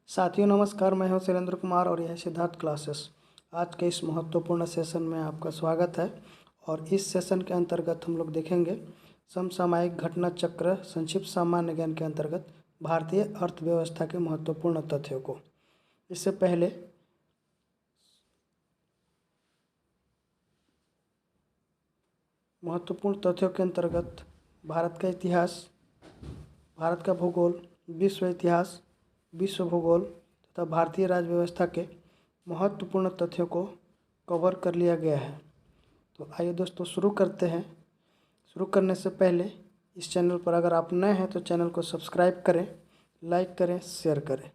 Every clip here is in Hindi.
साथियों नमस्कार, मैं हूं सुरेंद्र कुमार और यह सिद्धार्थ क्लासेस। आज के इस महत्वपूर्ण सेशन में आपका स्वागत है। और इस सेशन के अंतर्गत हम लोग देखेंगे समसामयिक घटना चक्र संक्षिप्त सामान्य ज्ञान के अंतर्गत भारतीय अर्थव्यवस्था के महत्वपूर्ण तथ्यों को। इससे पहले महत्वपूर्ण तथ्यों के अंतर्गत भारत का इतिहास, भारत का भूगोल, विश्व इतिहास, विश्व भूगोल तथा भारतीय राज्य व्यवस्था के महत्वपूर्ण तथ्यों को कवर कर लिया गया है। तो आइए दोस्तों शुरू करते हैं। शुरू करने से पहले इस चैनल पर अगर आप नए हैं तो चैनल को सब्सक्राइब करें, लाइक करें, शेयर करें।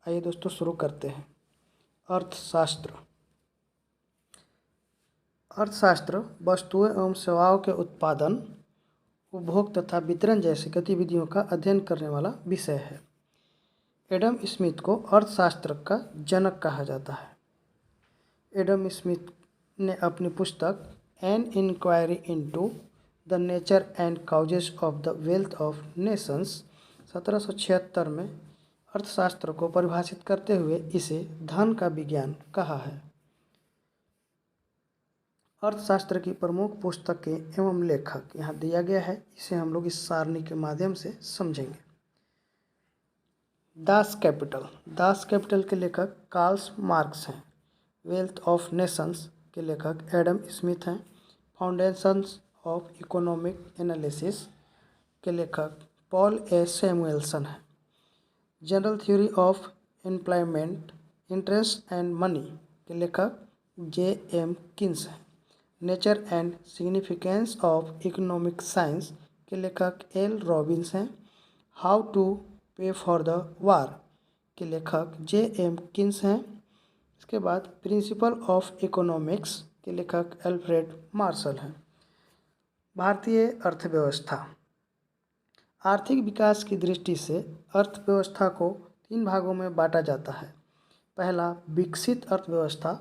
आइए दोस्तों शुरू करते हैं। अर्थशास्त्र। अर्थशास्त्र वस्तुओं एवं सेवाओं के उत्पादन, उपभोग तथा वितरण जैसी गतिविधियों का अध्ययन करने वाला विषय है। एडम स्मिथ को अर्थशास्त्र का जनक कहा जाता है। एडम स्मिथ ने अपनी पुस्तक an inquiry into the nature and causes of the wealth of nations 1776 में अर्थशास्त्र को परिभाषित करते हुए इसे धन का विज्ञान कहा है। अर्थशास्त्र की प्रमुख पुस्तकें एवं लेखक यहाँ दिया गया है, इसे हम लोग इस सारणी के माध्यम से समझेंगे। दास कैपिटल के लेखक कार्ल मार्क्स हैं। वेल्थ ऑफ नेशंस के लेखक एडम स्मिथ हैं। फाउंडेशंस ऑफ इकोनॉमिक एनालिसिस के लेखक पॉल ए सैमुएल्सन हैं। General theory of employment, interest and money के लेखक जे एम किन्स हैं। Nature and significance of economic science के लेखक एल रॉबिन्स हैं। हाउ टू पे फॉर द वार के लेखक जे एम किन्स हैं। इसके बाद प्रिंसिपल ऑफ इकोनॉमिक्स के लेखक एल्फ्रेड मार्शल हैं। भारतीय अर्थव्यवस्था। आर्थिक विकास की दृष्टि से अर्थव्यवस्था को 3 भागों में बांटा जाता है। पहला विकसित अर्थव्यवस्था,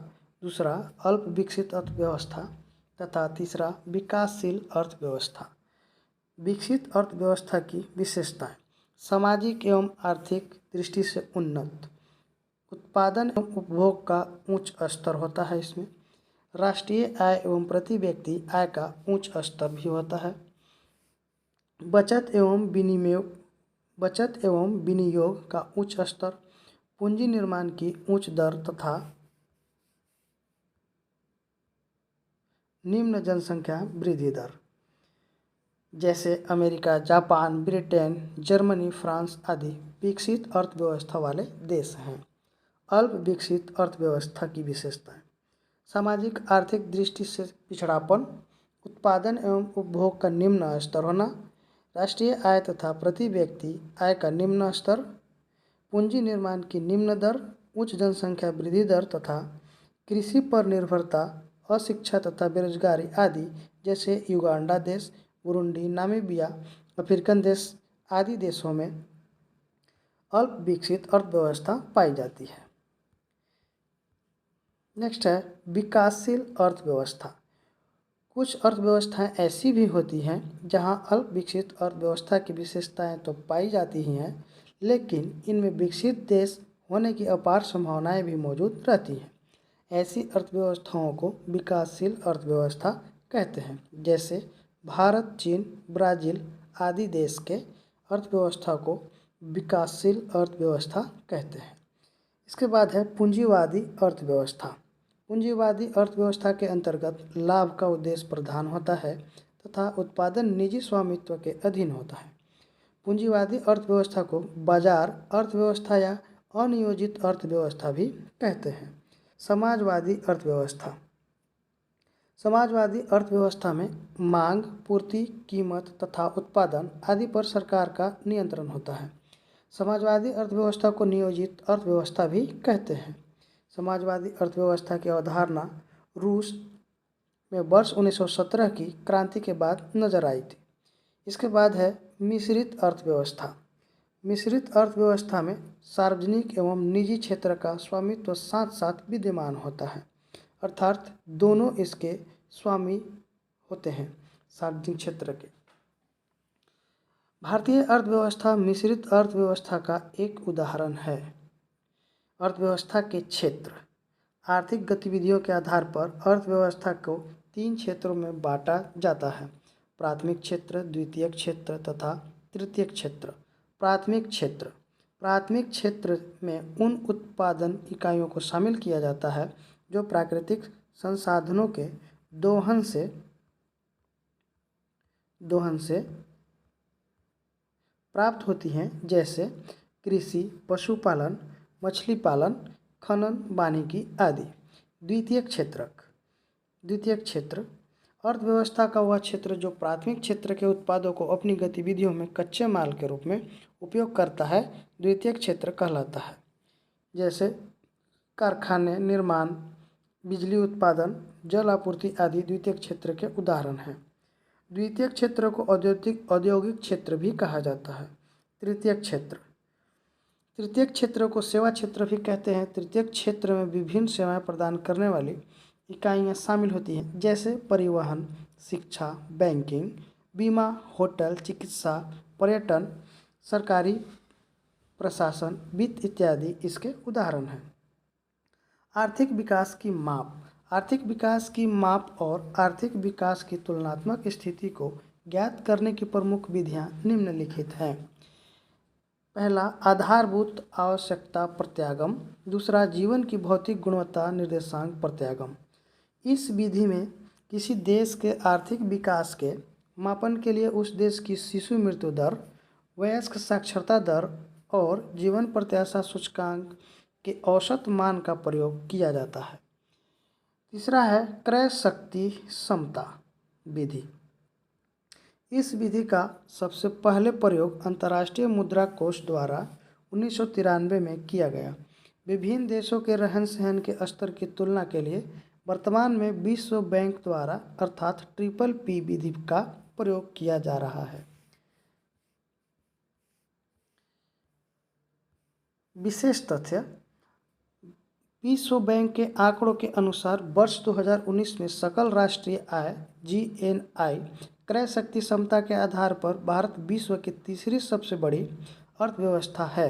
दूसरा अल्प विकसित अर्थव्यवस्था तथा तीसरा विकासशील अर्थव्यवस्था। विकसित अर्थव्यवस्था की विशेषताएं: सामाजिक एवं आर्थिक दृष्टि से उन्नत, उत्पादन एवं उपभोग का उच्च स्तर होता है। इसमें राष्ट्रीय आय एवं प्रति व्यक्ति आय का उच्च स्तर भी होता है। बचत एवं विनियोग का उच्च स्तर, पूंजी निर्माण की उच्च दर तथा निम्न जनसंख्या वृद्धि दर। जैसे America, Japan, Britain, Germany, France आदि विकसित अर्थव्यवस्था वाले देश हैं। अल्प विकसित अर्थव्यवस्था की विशेषताएं: सामाजिक आर्थिक दृष्टि से पिछड़ापन, उत्पादन एवं उपभोग का निम्न स्तर होना, राष्ट्रीय आय तथा प्रति व्यक्ति आय का निम्न स्तर, पूंजी निर्माण की निम्न दर, उच्च जनसंख्या वृद्धि दर तथा कृषि पर निर्भरता, अशिक्षा तथा बेरोजगारी आदि। जैसे युगांडा देश, बुरुंडी, नामीबिया, अफ्रीकन देश आदि देशों में अल्प विकसित अर्थव्यवस्था पाई जाती है। नेक्स्ट है विकासशील अर्थव्यवस्था। कुछ अर्थव्यवस्थाएं ऐसी भी होती हैं जहां अल्प विकसित अर्थव्यवस्था की विशेषताएं तो पाई जाती ही हैं, लेकिन इनमें विकसित देश होने की अपार संभावनाएं भी मौजूद रहती हैं। ऐसी अर्थव्यवस्थाओं को विकासशील अर्थव्यवस्था कहते हैं। जैसे भारत, चीन, ब्राज़ील आदि देश के अर्थव्यवस्था को विकासशील अर्थव्यवस्था कहते हैं। इसके बाद है पूंजीवादी अर्थव्यवस्था। पूंजीवादी अर्थव्यवस्था के अंतर्गत लाभ का उद्देश्य प्रधान होता है तथा उत्पादन निजी स्वामित्व के अधीन होता है। पूंजीवादी अर्थव्यवस्था को बाजार अर्थव्यवस्था या अनियोजित अर्थव्यवस्था भी कहते हैं। समाजवादी अर्थव्यवस्था। समाजवादी अर्थव्यवस्था में मांग, पूर्ति, कीमत तथा उत्पादन आदि पर सरकार का नियंत्रण होता है। समाजवादी अर्थव्यवस्था को नियोजित अर्थव्यवस्था भी कहते हैं। समाजवादी अर्थव्यवस्था की अवधारणा रूस में वर्ष 1917 की क्रांति के बाद नजर आई थी। इसके बाद है मिश्रित अर्थव्यवस्था। मिश्रित अर्थव्यवस्था में सार्वजनिक एवं निजी क्षेत्र का स्वामित्व साथ साथ विद्यमान होता है, अर्थात दोनों इसके स्वामी होते हैं सार्वजनिक क्षेत्र के। भारतीय अर्थव्यवस्था मिश्रित अर्थव्यवस्था का एक उदाहरण है। अर्थव्यवस्था के क्षेत्र। आर्थिक गतिविधियों के आधार पर अर्थव्यवस्था को 3 क्षेत्रों में बांटा जाता है: प्राथमिक क्षेत्र, द्वितीयक क्षेत्र तथा तृतीयक क्षेत्र। प्राथमिक क्षेत्र। प्राथमिक क्षेत्र में उन उत्पादन इकाइयों को शामिल किया जाता है जो प्राकृतिक संसाधनों के दोहन से प्राप्त होती हैं, जैसे कृषि, पशुपालन, मछली पालन, खनन, वानिकी आदि। द्वितीयक क्षेत्र अर्थव्यवस्था का वह क्षेत्र जो प्राथमिक क्षेत्र के उत्पादों को अपनी गतिविधियों में कच्चे माल के रूप में उपयोग करता है, द्वितीयक क्षेत्र कहलाता है। जैसे कारखाने, निर्माण, बिजली उत्पादन, जल आपूर्ति आदि द्वितीयक क्षेत्र के उदाहरण हैं। द्वितीयक क्षेत्र को औद्योगिक क्षेत्र भी कहा जाता है। तृतीयक क्षेत्र को सेवा क्षेत्र भी कहते हैं। तृतीयक क्षेत्र में विभिन्न सेवाएं प्रदान करने वाली इकाइयां शामिल होती हैं, जैसे परिवहन, शिक्षा, बैंकिंग, बीमा, होटल, चिकित्सा, पर्यटन, सरकारी प्रशासन, वित्त इत्यादि इसके उदाहरण हैं। आर्थिक विकास की माप। आर्थिक विकास की माप और आर्थिक विकास की तुलनात्मक स्थिति को ज्ञात करने की प्रमुख विधियां निम्नलिखित हैं। पहला, आधारभूत आवश्यकता प्रत्यागम। दूसरा, जीवन की भौतिक गुणवत्ता निर्देशांक प्रत्यागम। इस विधि में किसी देश के आर्थिक विकास के मापन के लिए उस देश की शिशु मृत्यु दर, वयस्क साक्षरता दर और जीवन प्रत्याशा सूचकांक के औसत मान का प्रयोग किया जाता है। तीसरा है क्रय शक्ति समता विधि। इस विधि का सबसे पहले प्रयोग अंतर्राष्ट्रीय मुद्रा कोष द्वारा 1993 में किया गया। विभिन्न देशों के रहन सहन के स्तर की तुलना के लिए वर्तमान में विश्व बैंक द्वारा अर्थात PPP विधि का प्रयोग किया जा रहा है। विशेष तथ्य। विश्व बैंक के आंकड़ों के अनुसार वर्ष 2019 में सकल राष्ट्रीय आय GNI क्रय शक्ति क्षमता के आधार पर भारत विश्व की तीसरी सबसे बड़ी अर्थव्यवस्था है।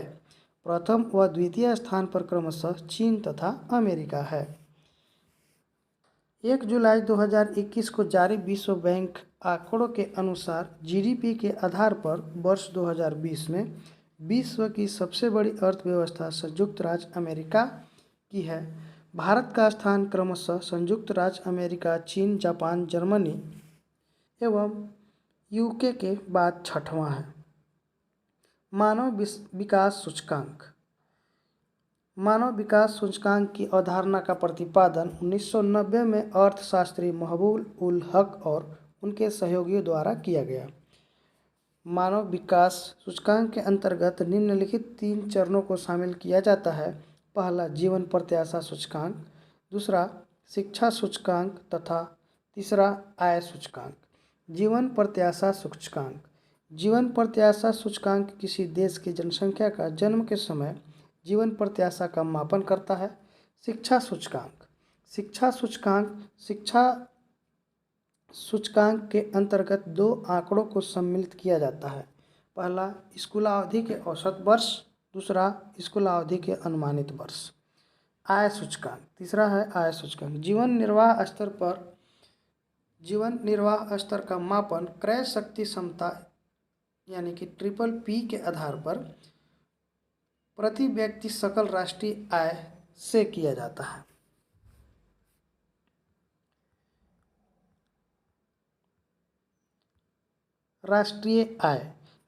प्रथम व द्वितीय स्थान पर क्रमशः चीन तथा अमेरिका है। 1 जुलाई 2021 को जारी विश्व बैंक आंकड़ों के अनुसार GDP के आधार पर वर्ष 2020 में विश्व की सबसे बड़ी अर्थव्यवस्था संयुक्त राज्य अमेरिका की है। भारत का स्थान क्रमशः संयुक्त राज्य अमेरिका, चीन, जापान, जर्मनी एवं UK के बाद छठवां है। मानव विकास सूचकांक। मानव विकास सूचकांक की अवधारणा का प्रतिपादन 1990 में अर्थशास्त्री महबूब उल हक और उनके सहयोगियों द्वारा किया गया। मानव विकास सूचकांक के अंतर्गत निम्नलिखित 3 चरणों को शामिल किया जाता है। पहला, जीवन प्रत्याशा सूचकांक। दूसरा, शिक्षा सूचकांक तथा तीसरा, आय सूचकांक। जीवन प्रत्याशा सूचकांक। जीवन प्रत्याशा सूचकांक किसी देश की जनसंख्या का जन्म के समय जीवन प्रत्याशा का मापन करता है। शिक्षा सूचकांक के अंतर्गत 2 आंकड़ों को सम्मिलित किया जाता है। पहला, स्कूलावधि के औसत वर्ष। दूसरा, स्कूलावधि के अनुमानित वर्ष। आय सूचकांक। तीसरा है आय सूचकांक। जीवन निर्वाह स्तर का मापन क्रय शक्ति क्षमता यानी कि PPP के आधार पर प्रति व्यक्ति सकल राष्ट्रीय आय से किया जाता है।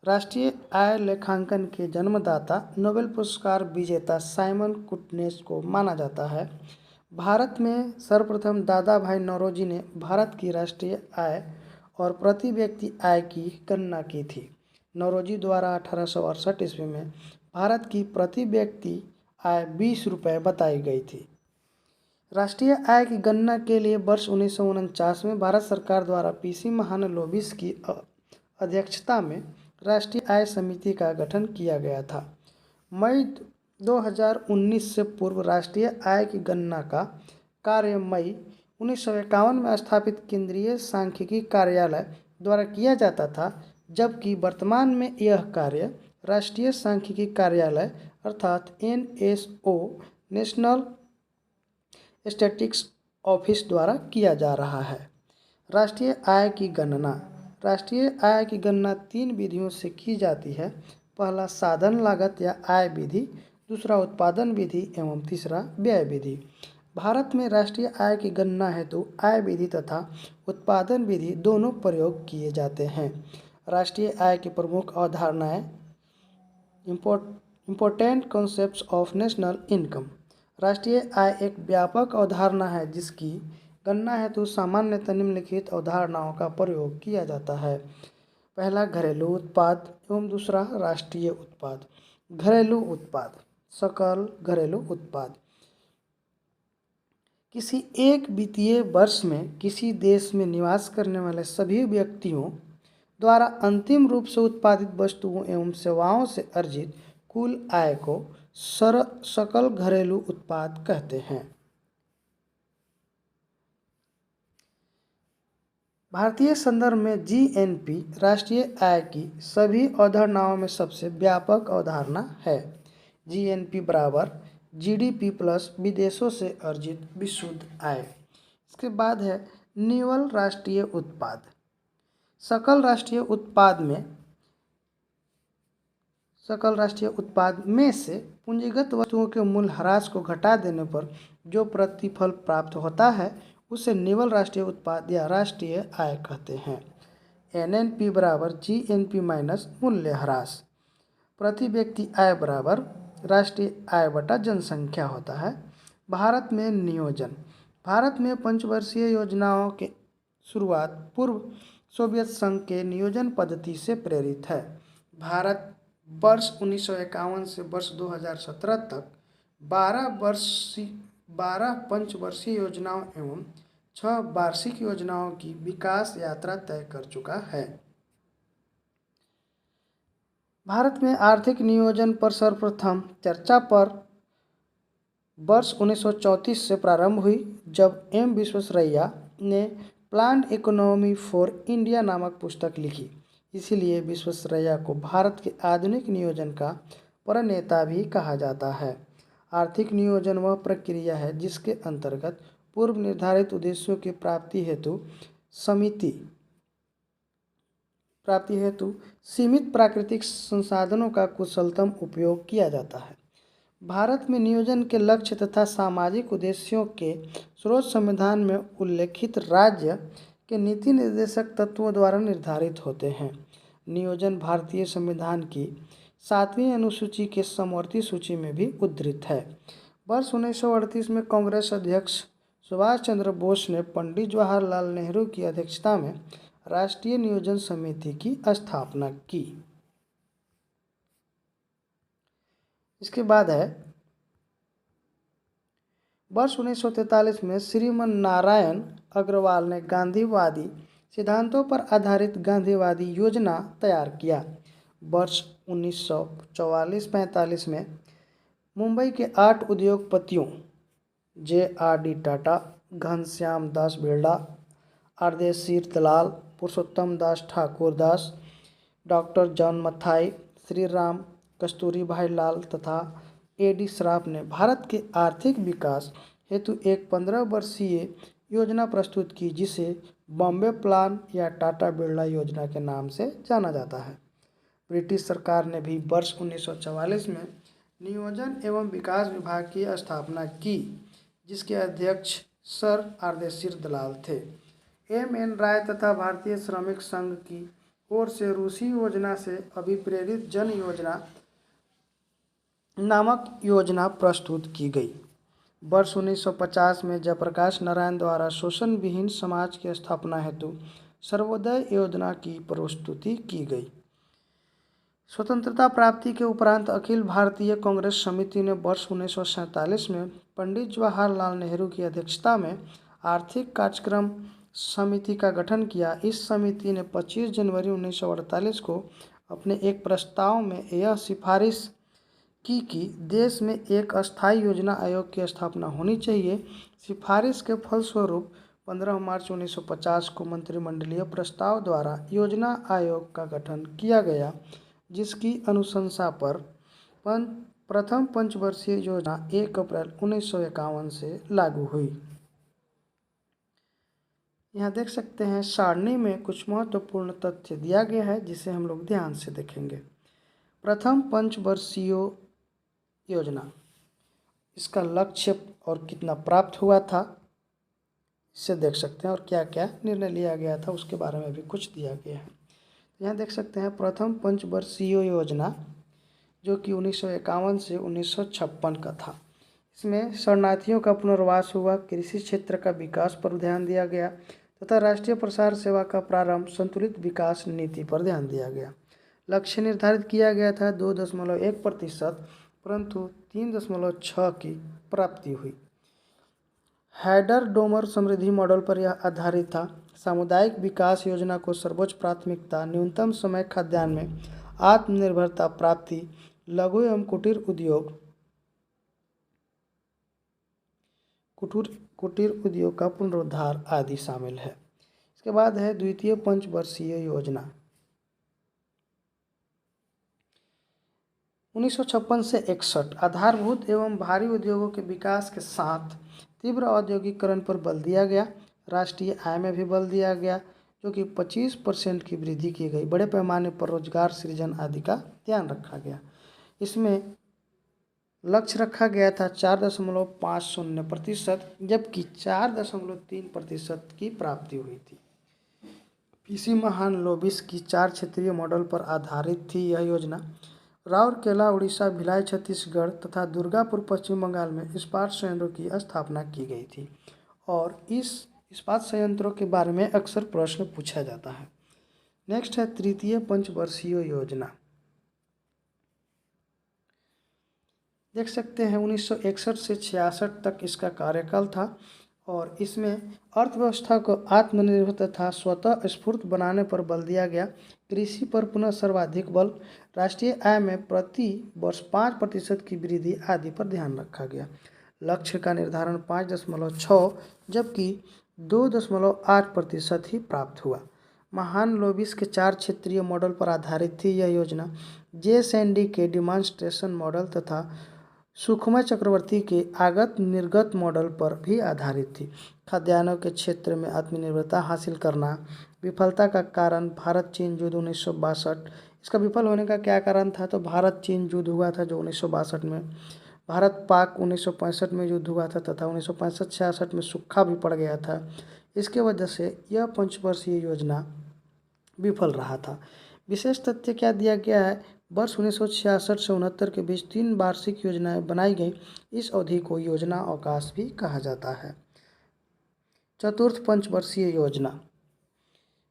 राष्ट्रीय आय लेखांकन के जन्मदाता नोबेल पुरस्कार विजेता साइमन कुटनेस को माना जाता है। भारत में सर्वप्रथम दादा भाई नौरोजी ने भारत की राष्ट्रीय आय और प्रति व्यक्ति आय की गणना की थी। नौरोजी द्वारा 1868 ईस्वी में भारत की प्रति व्यक्ति आय 20 रुपये बताई गई थी। राष्ट्रीय आय की गणना के लिए वर्ष 1949 में भारत सरकार द्वारा PC महालनोबिस की अध्यक्षता में राष्ट्रीय आय समिति का गठन किया गया था। मई 2019 से पूर्व राष्ट्रीय आय की गणना का कार्य मई 1951 में स्थापित केंद्रीय सांख्यिकी कार्यालय द्वारा किया जाता था, जबकि वर्तमान में यह कार्य राष्ट्रीय सांख्यिकी कार्यालय अर्थात NSO नेशनल स्टैटिस्टिक्स ऑफिस द्वारा किया जा रहा है। राष्ट्रीय आय की गणना। राष्ट्रीय आय की गणना 3 विधियों से की जाती है। पहला साधन लागत या आय विधि, दूसरा उत्पादन विधि एवं तीसरा व्यय विधि। भारत में राष्ट्रीय आय की गणना हेतु आय विधि तथा उत्पादन विधि दोनों प्रयोग किए जाते हैं। राष्ट्रीय आय की प्रमुख अवधारणाएं। Important concepts of national income. राष्ट्रीय आय एक व्यापक अवधारणा है जिसकी गणना हेतु सामान्यतः निम्नलिखित अवधारणाओं का प्रयोग किया जाता है। पहला घरेलू उत्पाद एवं दूसरा राष्ट्रीय उत्पाद। घरेलू उत्पाद, सकल घरेलू उत्पाद किसी एक वित्तीय वर्ष में किसी देश में निवास करने वाले सभी व्यक्तियों द्वारा अंतिम रूप से उत्पादित वस्तुओं एवं सेवाओं से अर्जित कुल आय को सकल घरेलू उत्पाद कहते हैं। भारतीय संदर्भ में GNP राष्ट्रीय आय की सभी अवधारणाओं में सबसे व्यापक अवधारणा है। GNP बराबर GDP प्लस विदेशों से अर्जित विशुद्ध आय। इसके बाद है निव्वल राष्ट्रीय उत्पाद। सकल राष्ट्रीय उत्पाद में से पूंजीगत वस्तुओं के मूल्यह्रास को घटा देने पर जो प्रतिफल प्राप्त होता है उसे निव्वल राष्ट्रीय उत्पाद या राष्ट्रीय आय कहते हैं। NNP बराबर GNP माइनस मूल्यह्रास। प्रति व्यक्ति आय बराबर राष्ट्रीय आय बटा जनसंख्या होता है। भारत में नियोजन। भारत में पंचवर्षीय योजनाओं के शुरुआत पूर्व सोवियत संघ के नियोजन पद्धति से प्रेरित है। भारत वर्ष 1951 से वर्ष 2017 तक 12 पंचवर्षीय योजनाओं एवं 6 वार्षिक योजनाओं की विकास यात्रा तय कर चुका है। भारत में आर्थिक नियोजन पर सर्वप्रथम चर्चा पर वर्ष 1934 से प्रारंभ हुई जब M विश्वेश्वरैया ने प्लान्ड इकोनॉमी फॉर इंडिया नामक पुस्तक लिखी। इसीलिए विश्वेश्वरैया को भारत के आधुनिक नियोजन का प्रणेता भी कहा जाता है। आर्थिक नियोजन वह प्रक्रिया है जिसके अंतर्गत पूर्व निर्धारित उद्देश्यों की प्राप्ति हेतु सीमित प्राकृतिक संसाधनों का कुशलतम उपयोग किया जाता है। भारत में नियोजन के लक्ष्य तथा सामाजिक उद्देश्यों के स्रोत संविधान में उल्लेखित राज्य के नीति निर्देशक तत्वों द्वारा निर्धारित होते हैं। नियोजन भारतीय संविधान की 7वीं अनुसूची के समवर्ती सूची में भी उद्धृत है। वर्ष 1938 में कांग्रेस अध्यक्ष सुभाष चंद्र बोस ने पंडित जवाहरलाल नेहरू की अध्यक्षता में राष्ट्रीय नियोजन समिति की स्थापना की। इसके बाद है वर्ष 1943 में श्रीमन नारायण अग्रवाल ने गांधीवादी सिद्धांतों पर आधारित गांधीवादी योजना तैयार किया। वर्ष 1944-45 में मुंबई के 8 उद्योगपतियों JRD टाटा, घनश्याम दास बिरला, आरदेशीर दलाल, पुरुषोत्तम दास ठाकुर दास, डॉक्टर जॉन मथाई, श्री राम कस्तूरी भाई लाल तथा AD श्रॉफ ने भारत के आर्थिक विकास हेतु एक 15 वर्षीय योजना प्रस्तुत की जिसे बॉम्बे प्लान या टाटा बिरला योजना के नाम से जाना जाता है। ब्रिटिश सरकार ने भी वर्ष 1944 में नियोजन एवं विकास विभाग की स्थापना की जिसके अध्यक्ष सर आरदेशीर दलाल थे। MN राय तथा भारतीय श्रमिक संघ की ओर से रूसी योजना से अभिप्रेरित जन योजना नामक योजना प्रस्तुत की गई। वर्ष 1950 में जयप्रकाश नारायण द्वारा शोषण विहीन समाज की स्थापना हेतु सर्वोदय योजना की प्रस्तुति की गई। स्वतंत्रता प्राप्ति के उपरांत अखिल भारतीय कांग्रेस समिति ने वर्ष 1947 में पंडित जवाहरलाल नेहरू की अध्यक्षता में आर्थिक कार्यक्रम समिति का गठन किया। इस समिति ने 25 जनवरी 1948 को अपने एक प्रस्ताव में यह सिफारिश की कि देश में एक अस्थायी योजना आयोग की स्थापना होनी चाहिए। सिफारिश के फलस्वरूप 15 मार्च 1950 को मंत्रिमंडलीय प्रस्ताव द्वारा योजना आयोग का गठन किया गया जिसकी अनुशंसा पर प्रथम पंचवर्षीय योजना 1 अप्रैल 1951 से लागू हुई। यहाँ देख सकते हैं सारणी में कुछ महत्वपूर्ण तथ्य दिया गया है जिसे हम लोग ध्यान से देखेंगे। प्रथम पंचवर्षीय योजना, इसका लक्ष्य और कितना प्राप्त हुआ था इसे देख सकते हैं, और क्या क्या निर्णय लिया गया था उसके बारे में भी कुछ दिया गया है। यहाँ देख सकते हैं प्रथम पंचवर्षीय योजना जो कि 1951 से 1956 का था। इसमें शरणार्थियों का पुनर्वास हुआ, कृषि क्षेत्र का विकास पर ध्यान दिया गया तथा राष्ट्रीय प्रसार सेवा का प्रारंभ, संतुलित विकास नीति पर ध्यान दिया गया। लक्ष्य निर्धारित किया गया था 2.1%, परंतु 3.6 की प्राप्ति हुई। हैडर डोमर समृद्धि मॉडल पर यह आधारित था। सामुदायिक विकास योजना को सर्वोच्च प्राथमिकता, न्यूनतम समय खाद्यान्न में आत्मनिर्भरता प्राप्ति, लघु एवं कुटीर उद्योग का पुनरुद्धार आदि शामिल है। इसके बाद है द्वितीय पंचवर्षीय योजना 1956 से 61। आधारभूत एवं भारी उद्योगों के विकास के साथ तीव्र औद्योगिकरण पर बल दिया गया। राष्ट्रीय आय में भी बल दिया गया जो कि 25% की वृद्धि की गई। बड़े पैमाने पर रोजगार सृजन आदि का ध्यान रखा गया। इसमें लक्ष्य रखा गया था 4.50%, जबकि 4.3% की प्राप्ति हुई थी। पीसी महालनोबिस की 4 क्षेत्रीय मॉडल पर आधारित थी यह योजना। राउरकेला उड़ीसा, भिलाई छत्तीसगढ़ तथा दुर्गापुर पश्चिम बंगाल में इस्पात संयंत्रों की स्थापना की गई थी, और इस इस्पात संयंत्रों के बारे में अक्सर प्रश्न पूछा जाता है। नेक्स्ट है तृतीय पंचवर्षीय योजना। देख सकते हैं 1961 से 66 तक इसका कार्यकाल था, और इसमें अर्थव्यवस्था को आत्मनिर्भर तथा स्वतः स्फूर्त बनाने पर बल दिया गया। कृषि पर पुनः सर्वाधिक बल, राष्ट्रीय आय में प्रति वर्ष 5% की वृद्धि आदि पर ध्यान रखा गया। लक्ष्य का निर्धारण 5.6 जबकि 2.8% ही प्राप्त हुआ। महालनोबिस के 4 क्षेत्रीय मॉडल पर आधारित थी यह योजना। जे.एस.एन.डी के डिमॉन्स्ट्रेशन मॉडल तथा सुखमय चक्रवर्ती के आगत निर्गत मॉडल पर भी आधारित थी। खाद्यान्नों के क्षेत्र में आत्मनिर्भरता हासिल करना। विफलता का कारण भारत चीन युद्ध 1962। इसका विफल होने का क्या कारण था? तो भारत चीन युद्ध हुआ था जो 1962 में। भारत पाक 1965 में युद्ध हुआ था तथा 1965-66 में सूखा भी पड़ गया था। इसके वजह से यह पंचवर्षीय योजना विफल रहा था। विशेष तथ्य क्या दिया गया है? वर्ष 1966 से 69 के बीच 3 वार्षिक योजनाएं बनाई गई। इस अवधि को योजना अवकाश भी कहा जाता है। चतुर्थ पंचवर्षीय योजना,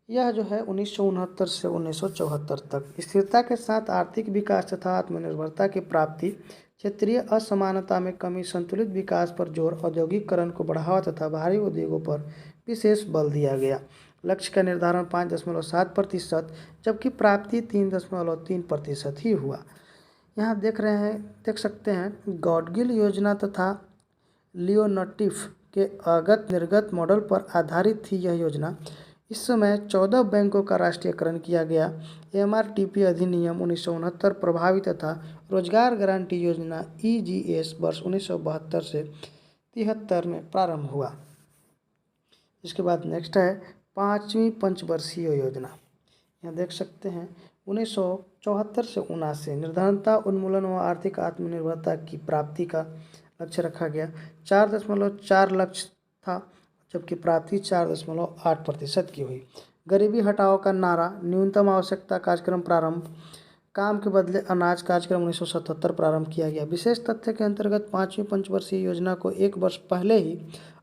यह जो है 1969 से 1974 तक स्थिरता के साथ आर्थिक विकास तथा आत्मनिर्भरता की प्राप्ति, क्षेत्रीय असमानता में कमी, संतुलित विकास पर जोर, औद्योगिकरण को बढ़ावा तथा भारी उद्योगों पर विशेष बल दिया गया। लक्ष्य का निर्धारण 5.7%, जबकि प्राप्ति 3.3% ही हुआ। यहाँ देख सकते हैं गॉडगिल योजना तथा लियोनटिफ के आगत निर्गत मॉडल पर आधारित थी यह योजना। इस समय 14 बैंकों का राष्ट्रीयकरण किया गया। एमआरटीपी अधिनियम 1969 प्रभावी तथा रोजगार गारंटी योजना ईजीएस वर्ष 1972 से 73 में प्रारंभ हुआ। इसके बाद नेक्स्ट है 5वीं पंचवर्षीय योजना। यहाँ देख सकते हैं 1974 से 79 निर्धनता उन्मूलन व आर्थिक आत्मनिर्भरता की प्राप्ति का लक्ष्य रखा गया। 4.4 लक्ष्य था, जबकि प्राप्ति 4.8% की हुई। गरीबी हटाओ का नारा, न्यूनतम आवश्यकता कार्यक्रम प्रारंभ, काम के बदले अनाज कार्यक्रम 1977 प्रारंभ किया गया। विशेष तथ्य के अंतर्गत 5वीं पंचवर्षीय योजना को 1 वर्ष पहले ही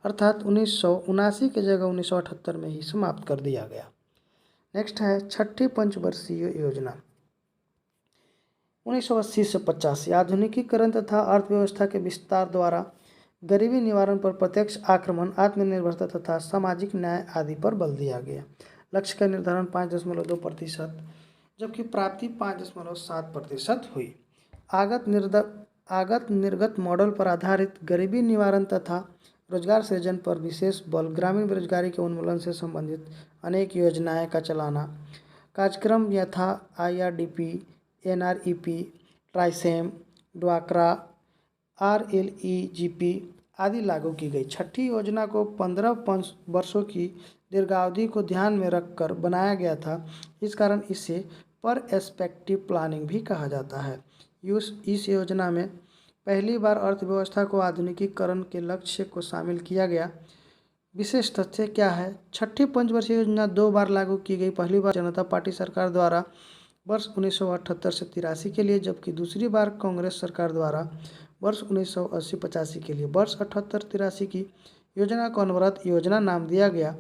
अर्थात 1979 की जगह 1978 में ही समाप्त कर दिया गया। नेक्स्ट है 6ठी पंचवर्षीय योजना 1980 से 85। आधुनिकीकरण तथा अर्थव्यवस्था के विस्तार द्वारा गरीबी निवारण पर प्रत्यक्ष आक्रमण, आत्मनिर्भरता तथा सामाजिक न्याय आदि पर बल दिया गया। लक्ष्य का निर्धारण 5.2%, जबकि प्राप्ति 5.7% हुई। आगत निर्गत मॉडल पर आधारित गरीबी निवारण तथा रोजगार सृजन पर विशेष बल, ग्रामीण बेरोजगारी के उन्मूलन से संबंधित अनेक योजनाएं का चलाना, कार्यक्रम यथा IRDP, NREP, ट्राइसेम, ड्वाक्रा, RLEGP आदि लागू की गई। छठी योजना को 15 वर्षों की दीर्घावधि को ध्यान में रखकर बनाया गया था। इस कारण इसे परस्पेक्टिव प्लानिंग भी कहा जाता है। इस योजना में पहली बार अर्थव्यवस्था को आधुनिकीकरण के लक्ष्य को शामिल किया गया। विशेष तथ्य क्या है? छठी पंचवर्षीय योजना 2 बार लागू की गई। पहली बार जनता पार्टी सरकार द्वारा वर्ष 1978 से 83 के लिए, जबकि दूसरी बार कांग्रेस सरकार द्वारा वर्ष 1980-85 के लिए। वर्ष 78-83 की योजना को अनवरत योजना नाम दिया गया।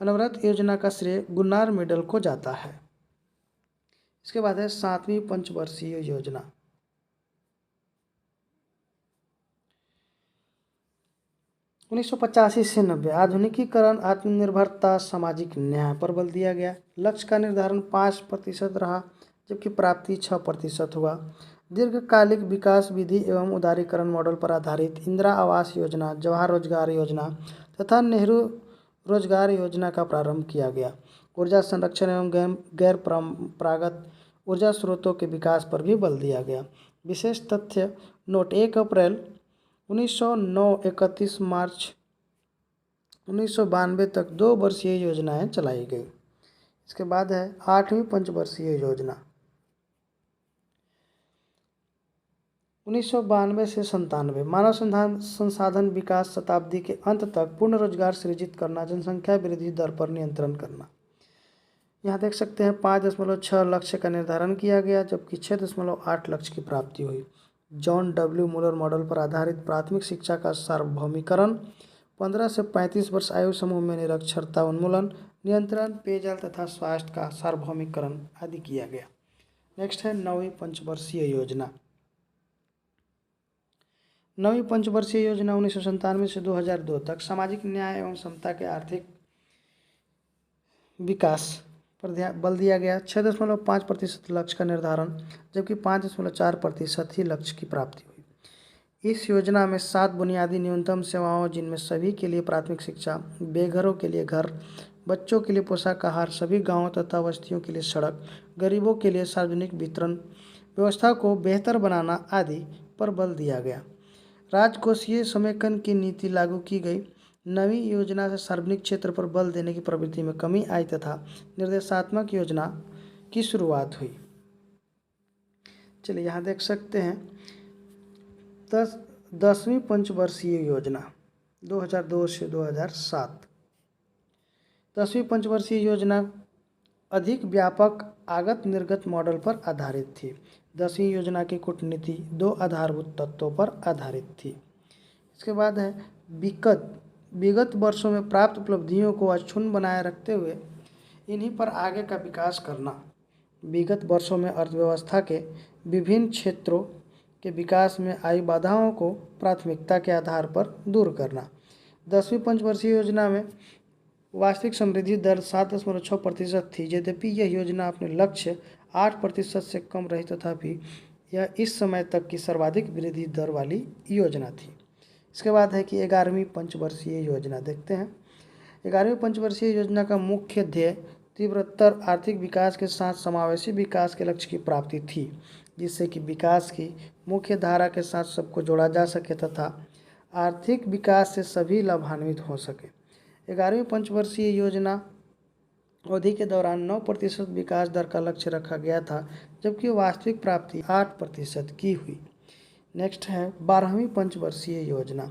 अनवरत योजना का श्रेय गुन्नार मेडल को जाता है। इसके बाद है 7वीं पंचवर्षीय योजना। 1985 से 90 आधुनिकीकरण, आत्मनिर्भरता, सामाजिक न्याय पर बल दिया गया। लक्ष्य का निर्धारण 5% रहा, जबकि प्राप्ति 6% हुआ। दीर्घकालिक विकास विधि एवं उदारीकरण मॉडल पर आधारित इंदिरा आवास योजना, जवाहर रोजगार योजना तथा नेहरू रोजगार योजना का प्रारंभ किया गया। ऊर्जा संरक्षण एवं गैर परंपरागत ऊर्जा स्रोतों के विकास पर भी बल दिया गया। विशेष तथ्य नोट: 1 अप्रैल 1909 31 मार्च 1992 तक 2 वर्षीय योजनाएं चलाई गई। इसके बाद है 8वीं पंचवर्षीय योजना। 1992 से 97 मानव संसाधन विकास, शताब्दी के अंत तक पूर्ण रोजगार सृजित करना, जनसंख्या वृद्धि दर पर नियंत्रण करना। यहाँ देख सकते हैं 5.6 लक्ष्य का निर्धारण किया गया, जबकि 6.8 लक्ष्य की प्राप्ति हुई। जॉन डब्ल्यू मुलर मॉडल पर आधारित प्राथमिक शिक्षा का सार्वभौमिकरण, 15 से 35 वर्ष आयु समूह में निरक्षरता उन्मूलन, नियंत्रण, पेयजल तथा स्वास्थ्य का सार्वभौमिकरण आदि किया गया। नेक्स्ट है 9वीं पंचवर्षीय योजना। 9वीं पंचवर्षीय योजना 1997 से 2002 तक सामाजिक न्याय एवं समता के आर्थिक विकास पर बल दिया गया। 6.5% लक्ष्य का निर्धारण, जबकि 5.4% ही लक्ष्य की प्राप्ति हुई। इस योजना में 7 बुनियादी न्यूनतम सेवाओं, जिनमें सभी के लिए प्राथमिक शिक्षा, बेघरों के लिए घर, बच्चों के लिए पोषक आहार, सभी गांवों तथा बस्तियों के लिए सड़क, गरीबों के लिए सार्वजनिक वितरण व्यवस्था को बेहतर बनाना आदि पर बल दिया गया। राजकोषीय समेकन की नीति लागू की गई। नवी योजना से सार्वजनिक क्षेत्र पर बल देने की प्रवृत्ति में कमी आई तथा निर्देशात्मक योजना की शुरुआत हुई। चलिए यहाँ देख सकते हैं 10वीं पंचवर्षीय योजना 2002 से 2007। 10वीं पंचवर्षीय योजना अधिक व्यापक आगत निर्गत मॉडल पर आधारित थी। 10वीं योजना की कूटनीति 2 आधारभूत तत्वों पर आधारित थी। इसके बाद है विगत वर्षों में प्राप्त उपलब्धियों को अक्षुण्ण बनाए रखते हुए इन्हीं पर आगे का विकास करना। विगत वर्षों में अर्थव्यवस्था के विभिन्न क्षेत्रों के विकास में आई बाधाओं को प्राथमिकता के आधार पर दूर करना। 10वीं पंचवर्षीय योजना में वास्तविक समृद्धि दर 7.6% थी। यद्यपि यह योजना अपने लक्ष्य 8% से कम रही, तथापि यह इस समय तक की सर्वाधिक वृद्धि दर वाली योजना थी। इसके बाद है कि 11वीं पंचवर्षीय योजना देखते हैं। 11वीं पंचवर्षीय योजना का मुख्य ध्येय तीव्रतर आर्थिक विकास के साथ समावेशी विकास के लक्ष्य की प्राप्ति थी, जिससे कि विकास की मुख्य धारा के साथ सबको जोड़ा जा सके तथा आर्थिक विकास से सभी लाभान्वित हो सके। 11वीं पंचवर्षीय योजना अवधि के दौरान 9% विकास दर का लक्ष्य रखा गया था, जबकि वास्तविक प्राप्ति 8% की हुई। नेक्स्ट है 12वीं पंचवर्षीय योजना।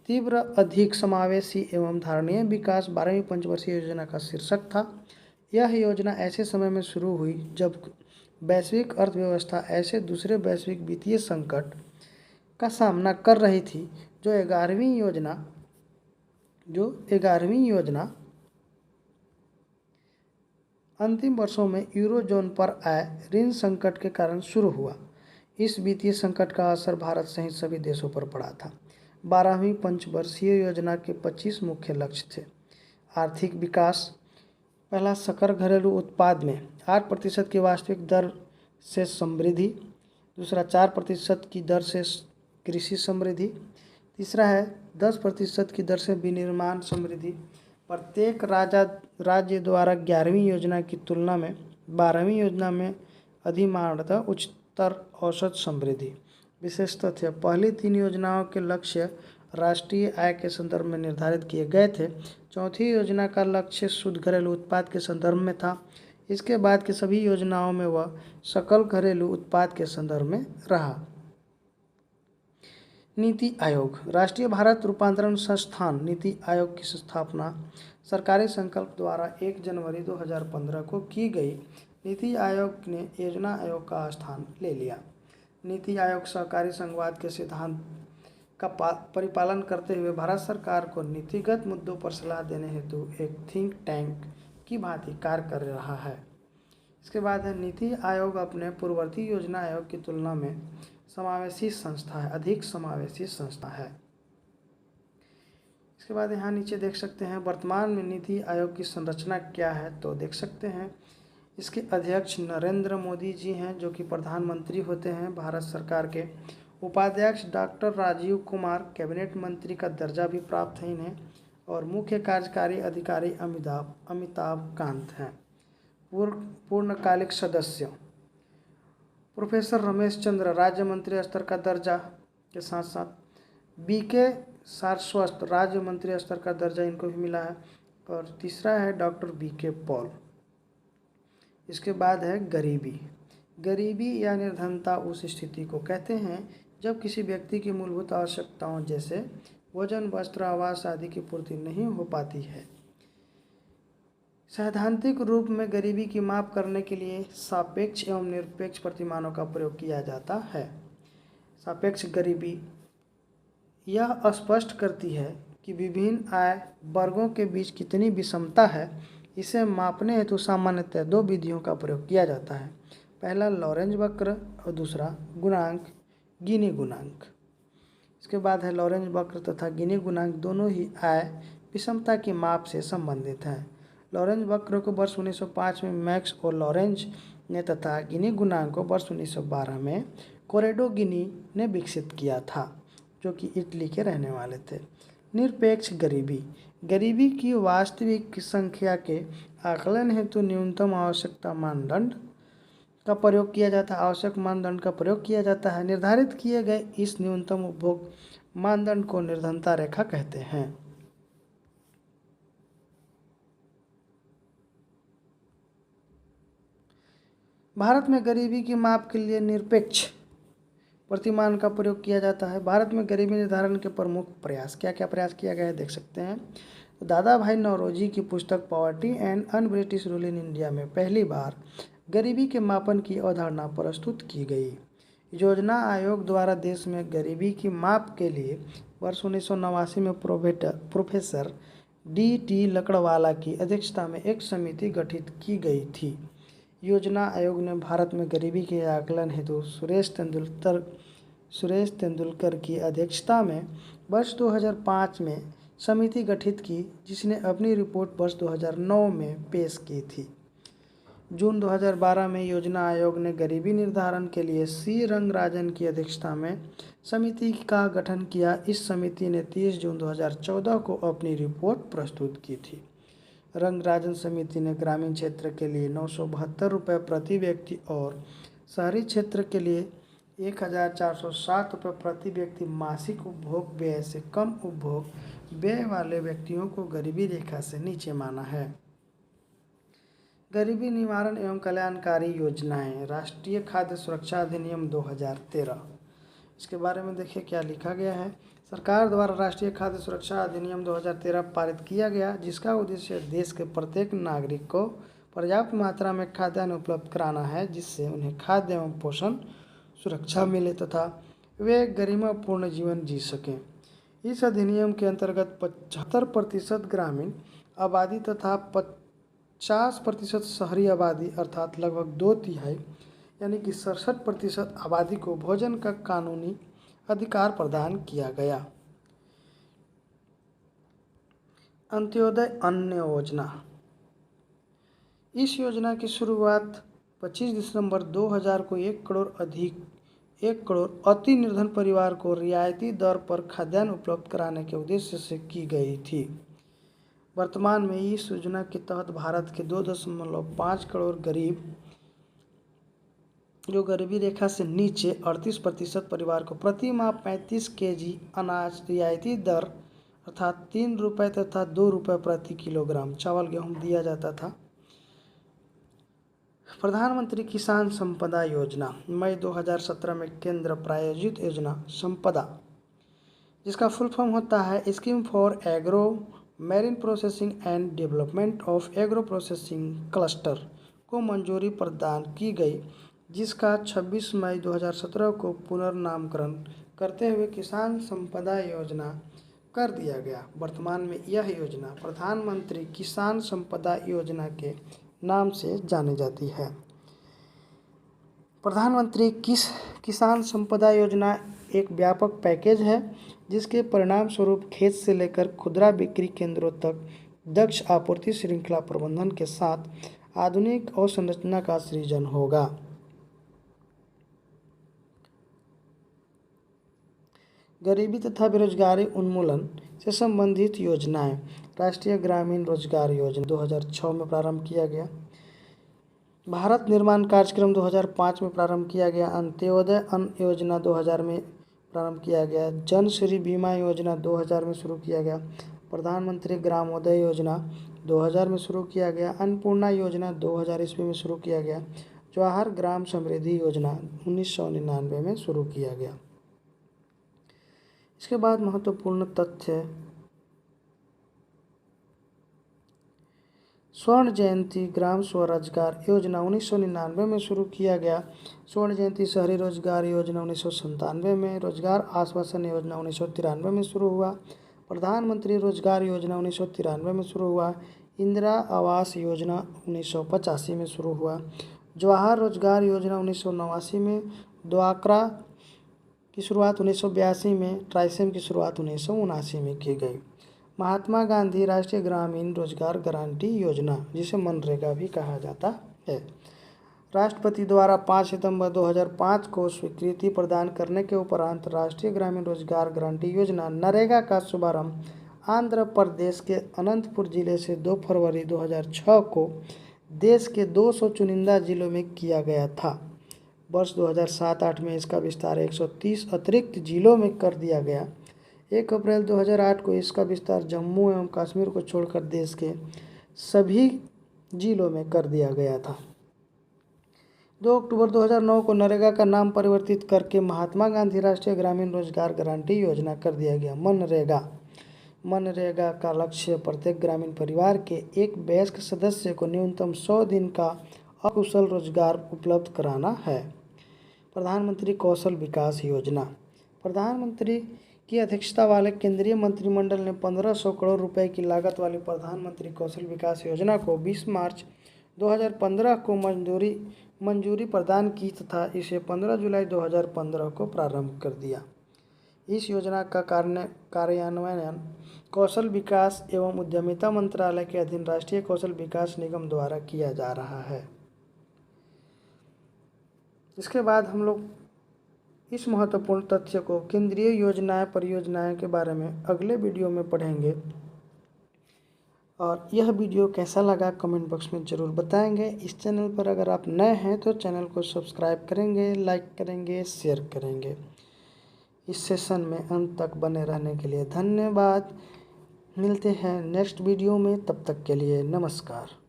तीव्र, अधिक समावेशी एवं धारणीय विकास 12वीं पंचवर्षीय योजना का शीर्षक था। यह योजना ऐसे समय में शुरू हुई जब वैश्विक अर्थव्यवस्था ऐसे दूसरे वैश्विक वित्तीय संकट का सामना कर रही थी जो 11वीं योजना अंतिम वर्षों में यूरोजोन पर आए ऋण संकट के कारण शुरू हुआ। इस वित्तीय संकट का असर भारत सहित सभी देशों पर पड़ा था। 12वीं पंचवर्षीय योजना के 25 मुख्य लक्ष्य थे। आर्थिक विकास, पहला, सकल घरेलू उत्पाद में 8% की वास्तविक दर से समृद्धि। दूसरा, 4% की दर से कृषि समृद्धि। तीसरा है 10% की दर से विनिर्माण समृद्धि। प्रत्येक राज्य द्वारा 11वीं योजना की तुलना में 12वीं योजना में अधिमानतः उच्चतर औसत समृद्धि। विशेष तथ्य, पहली 3 योजनाओं के लक्ष्य राष्ट्रीय आय के संदर्भ में निर्धारित किए गए थे। चौथी योजना का लक्ष्य शुद्ध घरेलू उत्पाद के संदर्भ में था। इसके बाद की सभी योजनाओं में वह सकल घरेलू उत्पाद के संदर्भ में रहा। नीति आयोग। राष्ट्रीय भारत रूपांतरण संस्थान नीति आयोग की स्थापना सरकारी संकल्प द्वारा 1 जनवरी 2015 को की गई। नीति आयोग ने योजना आयोग का स्थान ले लिया। नीति आयोग सहकारी संघवाद के सिद्धांत का परिपालन करते हुए भारत सरकार को नीतिगत मुद्दों पर सलाह देने हेतु एक थिंक टैंक की भांति कार्य कर रहा है। इसके बाद है नीति आयोग अपने पूर्ववर्ती योजना आयोग की तुलना में समावेशी संस्था है, अधिक समावेशी संस्था है। इसके बाद यहाँ नीचे देख सकते हैं वर्तमान में नीति आयोग की संरचना क्या है, तो देख सकते हैं इसके अध्यक्ष नरेंद्र मोदी जी हैं जो कि प्रधानमंत्री होते हैं भारत सरकार के। उपाध्यक्ष डॉक्टर राजीव कुमार कैबिनेट मंत्री का दर्जा भी प्राप्त है इन्हें, और मुख्य कार्यकारी अधिकारी अमिताभ कांत हैं। पूर्णकालिक सदस्य प्रोफेसर रमेश चंद्र राज्य मंत्री स्तर का दर्जा के साथ साथ बीके सारस्वत राज्य मंत्री स्तर का दर्जा इनको भी मिला है। और तीसरा है डॉक्टर बीके पॉल। इसके बाद है गरीबी। गरीबी या निर्धनता उस स्थिति को कहते हैं जब किसी व्यक्ति की मूलभूत आवश्यकताओं जैसे भोजन, वस्त्र, आवास आदि की पूर्ति नहीं हो पाती है। सैद्धांतिक रूप में गरीबी की माप करने के लिए सापेक्ष एवं निरपेक्ष प्रतिमानों का प्रयोग किया जाता है। सापेक्ष गरीबी यह स्पष्ट करती है कि विभिन्न आय वर्गों के बीच कितनी विषमता है। इसे मापने हेतु सामान्यतः 2 विधियों का प्रयोग किया जाता है। पहला लॉरेंज वक्र और दूसरा गुणांक गिनी गुणांक। इसके बाद है लॉरेंज वक्र तथा गिनी गुणांक दोनों ही आय विषमता की माप से संबंधित हैं। लॉरेंज वक्र को वर्ष 1905 में मैक्स और लॉरेंज ने तथा गिनी गुणांक को वर्ष 1912 में कोरेडो गिनी ने विकसित किया था, जो कि इटली के रहने वाले थे। निरपेक्ष गरीबी। गरीबी की वास्तविक संख्या के आकलन हेतु न्यूनतम आवश्यकता मानदंड का प्रयोग किया जाता है। आवश्यक मानदंड का प्रयोग किया जाता है। निर्धारित किए गए इस न्यूनतम उपभोग मानदंड को निर्धनता रेखा कहते हैं। भारत में गरीबी की माप के लिए निरपेक्ष प्रतिमान का प्रयोग किया जाता है। भारत में गरीबी निर्धारण के प्रमुख प्रयास, क्या क्या प्रयास किया गया है देख सकते हैं। तो दादा भाई नौरोजी की पुस्तक poverty and un British rule in India में पहली बार गरीबी के मापन की अवधारणा प्रस्तुत की गई। योजना आयोग द्वारा देश में गरीबी की माप के लिए वर्ष 1989 में प्रोफेसर डी लकड़वाला की अध्यक्षता में एक समिति गठित की गई थी। योजना आयोग ने भारत में गरीबी के आकलन हेतु सुरेश तेंदुलकर की अध्यक्षता में वर्ष 2005 में समिति गठित की, जिसने अपनी रिपोर्ट वर्ष 2009 में पेश की थी। जून 2012 में योजना आयोग ने गरीबी निर्धारण के लिए सी रंगराजन की अध्यक्षता में समिति का गठन किया। इस समिति ने 30 जून 2014 को अपनी रिपोर्ट प्रस्तुत की थी। रंगराजन समिति ने ग्रामीण क्षेत्र के लिए 972 रुपये प्रति व्यक्ति और शहरी क्षेत्र के लिए 1407 रुपये प्रति व्यक्ति मासिक उपभोग व्यय से कम उपभोग व्यय वाले व्यक्तियों को गरीबी रेखा से नीचे माना है। गरीबी निवारण एवं कल्याणकारी योजनाएं। राष्ट्रीय खाद्य सुरक्षा अधिनियम 2013। इसके बारे में देखिए क्या लिखा गया है। सरकार द्वारा राष्ट्रीय खाद्य सुरक्षा अधिनियम 2013 पारित किया गया, जिसका उद्देश्य देश के प्रत्येक नागरिक को पर्याप्त मात्रा में खाद्यान्न उपलब्ध कराना है, जिससे उन्हें खाद्य एवं पोषण सुरक्षा मिले तथा वे गरिमापूर्ण जीवन जी सकें। इस अधिनियम के अंतर्गत 75% ग्रामीण आबादी तथा 50% शहरी आबादी अर्थात लगभग 2/3 यानी कि 67% आबादी को भोजन का कानूनी अधिकार प्रदान किया गया। अंत्योदय अन्न योजना। इस योजना की शुरुआत 25 दिसंबर 2000 को 1 करोड़ अति निर्धन परिवार को रियायती दर पर खाद्यान्न उपलब्ध कराने के उद्देश्य से की गई थी। वर्तमान में इस योजना के तहत भारत के 2.5 करोड़ गरीब जो गरीबी रेखा से नीचे 38% परिवार को प्रति माह 35 केजी अनाज रियायती दर अर्थात 3 रुपये तथा 2 रुपये प्रति किलोग्राम चावल गेहूँ दिया जाता था। प्रधानमंत्री किसान संपदा योजना मई 2017 में केंद्र प्रायोजित योजना संपदा, जिसका फुल फॉर्म होता है scheme for agro marine processing and development of agro processing cluster को मंजूरी प्रदान की गई, जिसका 26 मई 2017 को पुनर्नामकरण करते हुए किसान संपदा योजना कर दिया गया। वर्तमान में यह योजना प्रधानमंत्री किसान संपदा योजना के नाम से जानी जाती है। प्रधानमंत्री किसान संपदा योजना एक व्यापक पैकेज है, जिसके परिणाम स्वरूप खेत से लेकर खुदरा बिक्री केंद्रों तक दक्ष आपूर्ति श्रृंखला प्रबंधन के साथ आधुनिक अवसंरचना का सृजन होगा। गरीबी तथा बेरोजगारी उन्मूलन से संबंधित योजनाएं राष्ट्रीय ग्रामीण रोजगार योजना 2006 में प्रारंभ किया गया। भारत निर्माण कार्यक्रम 2005 में प्रारंभ किया गया। अंत्योदय अन्न योजना 2000 में प्रारंभ किया गया। जन श्री बीमा योजना 2000 में शुरू किया गया। प्रधानमंत्री ग्रामोदय योजना 2000 में शुरू किया गया। अन्नपूर्णा योजना 2000 ईस्वी में शुरू किया गया। जवाहर ग्राम समृद्धि योजना 1999 में शुरू किया गया। इसके बाद महत्वपूर्ण तथ्य, स्वर्ण जयंती ग्राम स्वरोजगार योजना 1999 में शुरू किया गया। स्वर्ण जयंती शहरी रोजगार योजना 1997 में, रोजगार आश्वासन योजना 1993 में शुरू हुआ। प्रधानमंत्री रोजगार योजना 1993 में शुरू हुआ। इंदिरा आवास योजना 1985 में शुरू हुआ। जवाहर रोजगार योजना 1989 में, द्वाकरा की शुरुआत 1982 में, ट्राइसेम की शुरुआत 1979 में की गई। महात्मा गांधी राष्ट्रीय ग्रामीण रोजगार गारंटी योजना, जिसे मनरेगा भी कहा जाता है, राष्ट्रपति द्वारा 5 सितंबर 2005 को स्वीकृति प्रदान करने के उपरांत राष्ट्रीय ग्रामीण रोजगार गारंटी योजना नरेगा का शुभारंभ आंध्र प्रदेश के अनंतपुर जिले से 2 फरवरी 2006 को देश के 200 चुनिंदा जिलों में किया गया था। वर्ष 2007-08 में इसका विस्तार 130 अतिरिक्त जिलों में कर दिया गया। 1 अप्रैल 2008 को इसका विस्तार जम्मू एवं कश्मीर को छोड़कर देश के सभी जिलों में कर दिया गया था। 2 अक्टूबर 2009 को नरेगा का नाम परिवर्तित करके महात्मा गांधी राष्ट्रीय ग्रामीण रोजगार गारंटी योजना कर दिया गया। मनरेगा का लक्ष्य प्रत्येक ग्रामीण परिवार के एक वयस्क सदस्य को न्यूनतम 100 दिन का अकुशल रोजगार उपलब्ध कराना है। प्रधानमंत्री कौशल विकास योजना, प्रधानमंत्री की अध्यक्षता वाले केंद्रीय मंत्रिमंडल ने 1500 करोड़ रुपए की लागत वाली प्रधानमंत्री कौशल विकास योजना को 20 मार्च 2015 को मंजूरी प्रदान की तथा इसे 15 जुलाई 2015 को प्रारंभ कर दिया। इस योजना का कार्यान्वयन कौशल विकास एवं उद्यमिता मंत्रालय के अधीन राष्ट्रीय कौशल विकास निगम द्वारा किया जा रहा है। इसके बाद हम लोग इस महत्वपूर्ण तथ्य को केंद्रीय योजनाएं परियोजनाएं के बारे में अगले वीडियो में पढ़ेंगे। और यह वीडियो कैसा लगा कमेंट बॉक्स में ज़रूर बताएंगे। इस चैनल पर अगर आप नए हैं तो चैनल को सब्सक्राइब करेंगे, लाइक करेंगे, शेयर करेंगे। इस सेशन में अंत तक बने रहने के लिए धन्यवाद। मिलते हैं नेक्स्ट वीडियो में, तब तक के लिए नमस्कार।